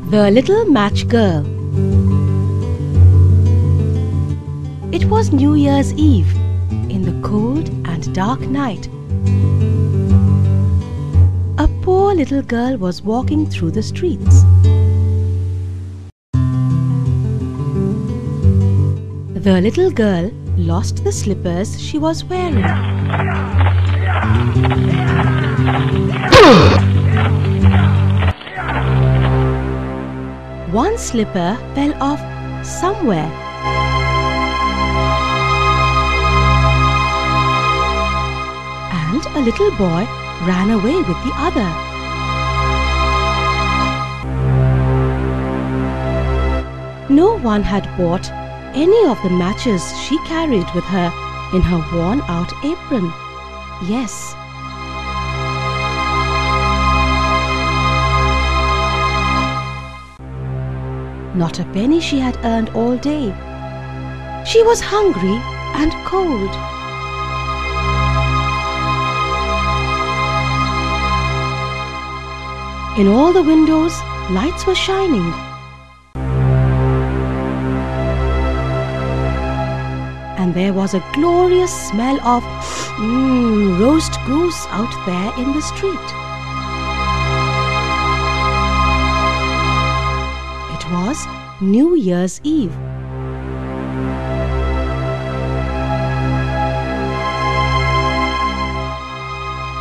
The Little Match Girl. It was New Year's Eve, in the cold and dark night. A poor little girl was walking through the streets. The little girl lost the slippers she was wearing. One slipper fell off somewhere. And a little boy ran away with the other. No one had bought any of the matches she carried with her in her worn-out apron. Yes. Not a penny she had earned all day. She was hungry and cold. In all the windows, lights were shining. And there was a glorious smell of roast goose out there in the street. It was New Year's Eve.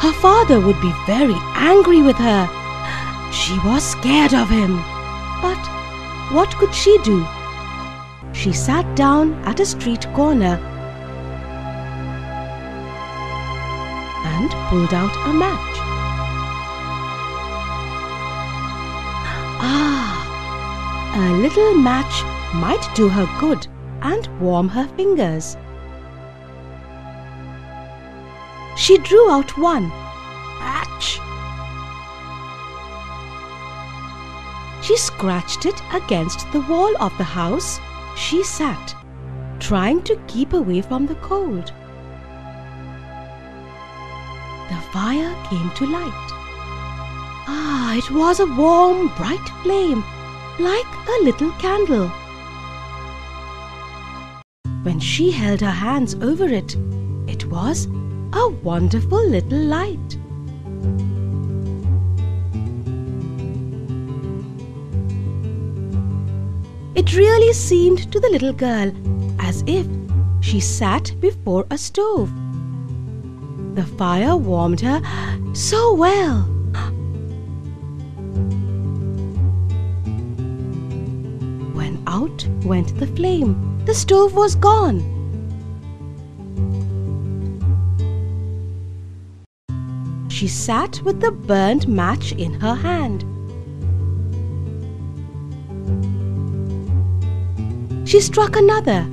Her father would be very angry with her. She was scared of him. But what could she do? She sat down at a street corner and pulled out a match. A little match might do her good and warm her fingers. She drew out one. Match! She scratched it against the wall of the house she sat, trying to keep away from the cold. The fire came to light. It was a warm, bright flame, like a little candle. When she held her hands over it, it was a wonderful little light. It really seemed to the little girl as if she sat before a stove. The fire warmed her so well. When out went the flame, the stove was gone. She sat with the burnt match in her hand. She struck another.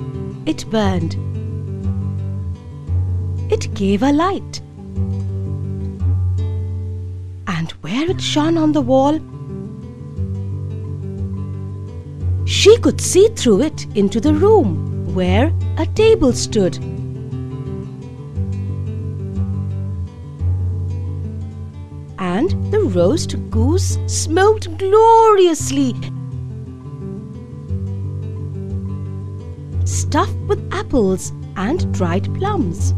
It burned. It gave a light. And where it shone on the wall, she could see through it into the room where a table stood. And the roast goose smoked gloriously, stuffed with apples and dried plums.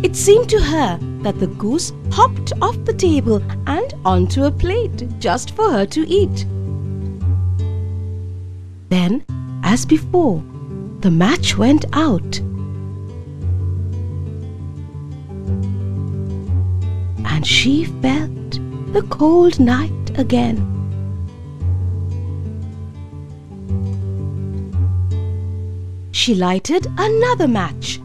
It seemed to her that the goose hopped off the table and onto a plate just for her to eat. Then, as before, the match went out. And she felt the cold night again. She lighted another match.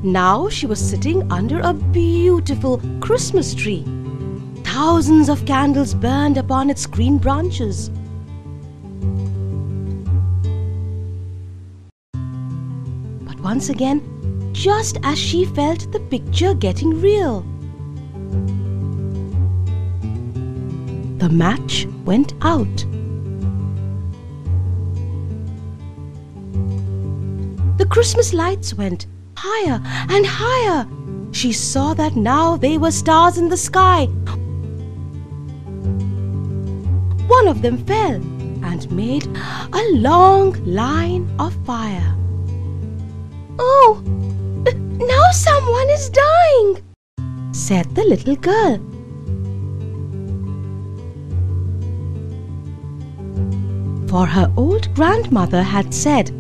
Now she was sitting under a beautiful Christmas tree. Thousands of candles burned upon its green branches. But once again, just as she felt the picture getting real, the match went out. The Christmas lights went higher and higher. She saw that now they were stars in the sky. one of them fell and made a long line of fire. "Oh, now someone is dying," said the little girl. For her old grandmother had said,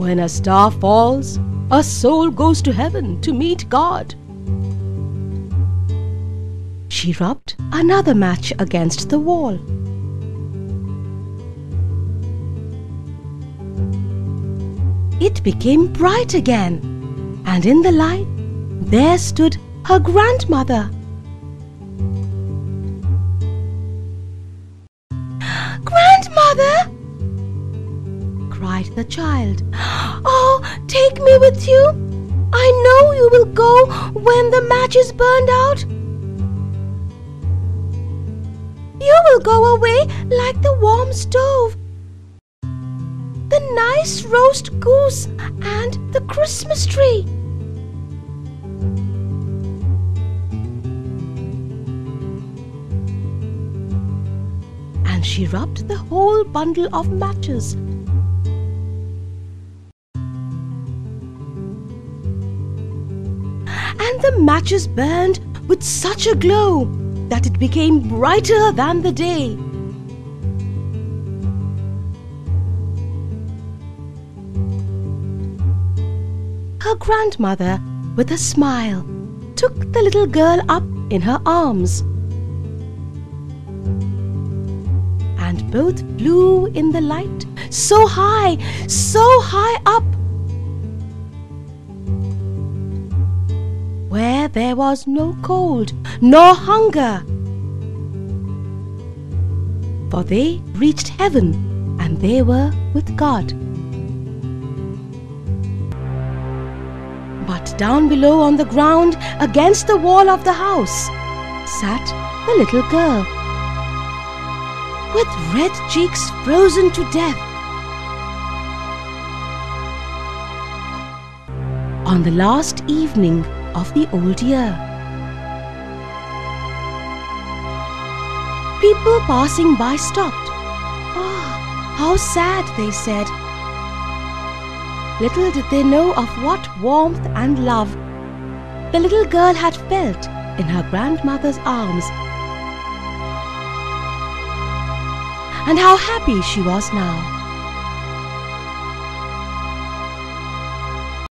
"When a star falls, a soul goes to heaven to meet God." She rubbed another match against the wall. It became bright again, and in the light there stood her grandmother. "Grandmother!" cried the child. "Oh, take me with you. I know you will go when the match is burned out. You will go away like the warm stove, the nice roast goose, and the Christmas tree." And she rubbed the whole bundle of matches. And the matches burned with such a glow that it became brighter than the day. Her grandmother, with a smile, took the little girl up in her arms, and both flew in the light so high up, where there was no cold nor hunger, for they reached heaven and they were with God. But down below on the ground, against the wall of the house, sat the little girl, with red cheeks frozen to death. On the last evening of the old year, people passing by stopped. "Ah, how sad," they said. Little did they know of what warmth and love the little girl had felt in her grandmother's arms, and how happy she was now.